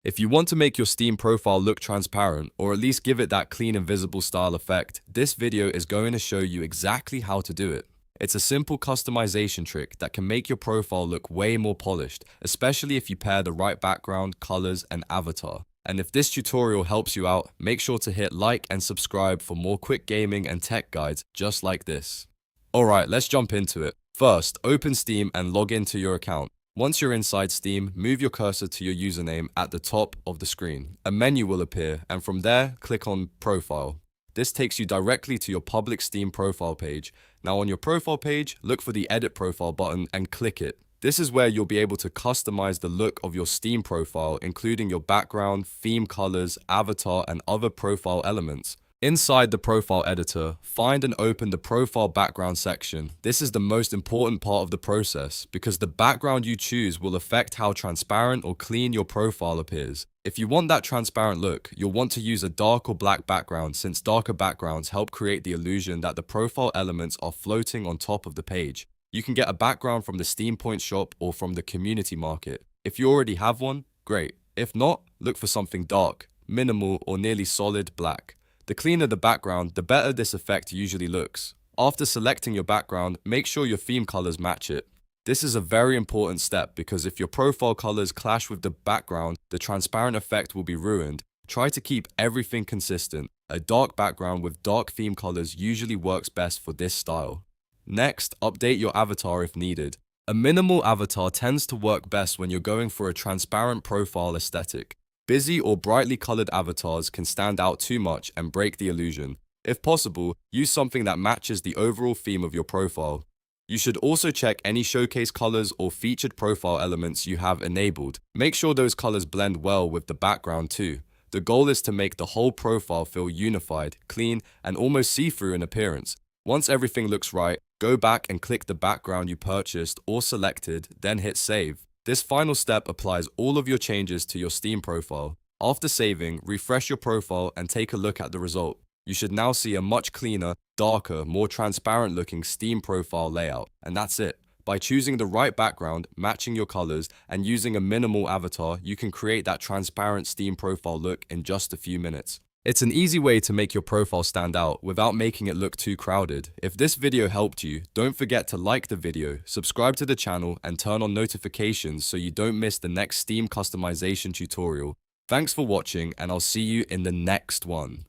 If you want to make your Steam profile look transparent, or at least give it that clean and visible style effect, this video is going to show you exactly how to do it. It's a simple customization trick that can make your profile look way more polished, especially if you pair the right background, colors, and avatar. And if this tutorial helps you out, make sure to hit like and subscribe for more quick gaming and tech guides just like this. Alright, let's jump into it. First, open Steam and log into your account. Once you're inside Steam, move your cursor to your username at the top of the screen. A menu will appear, and from there, click on Profile. This takes you directly to your public Steam profile page. Now on your profile page, look for the Edit Profile button and click it. This is where you'll be able to customize the look of your Steam profile, including your background, theme colors, avatar, and other profile elements. Inside the profile editor, find and open the profile background section. This is the most important part of the process because the background you choose will affect how transparent or clean your profile appears. If you want that transparent look, you'll want to use a dark or black background since darker backgrounds help create the illusion that the profile elements are floating on top of the page. You can get a background from the Steam Point shop or from the community market. If you already have one, great. If not, look for something dark, minimal, or nearly solid black. The cleaner the background, the better this effect usually looks. After selecting your background, make sure your theme colors match it. This is a very important step because if your profile colors clash with the background, the transparent effect will be ruined. Try to keep everything consistent. A dark background with dark theme colors usually works best for this style. Next, update your avatar if needed. A minimal avatar tends to work best when you're going for a transparent profile aesthetic. Busy or brightly colored avatars can stand out too much and break the illusion. If possible, use something that matches the overall theme of your profile. You should also check any showcase colors or featured profile elements you have enabled. Make sure those colors blend well with the background too. The goal is to make the whole profile feel unified, clean, and almost see-through in appearance. Once everything looks right, go back and click the background you purchased or selected, then hit save. This final step applies all of your changes to your Steam profile. After saving, refresh your profile and take a look at the result. You should now see a much cleaner, darker, more transparent looking Steam profile layout. And that's it. By choosing the right background, matching your colors, and using a minimal avatar, you can create that transparent Steam profile look in just a few minutes. It's an easy way to make your profile stand out without making it look too crowded. If this video helped you, don't forget to like the video, subscribe to the channel, and turn on notifications so you don't miss the next Steam customization tutorial. Thanks for watching, and I'll see you in the next one.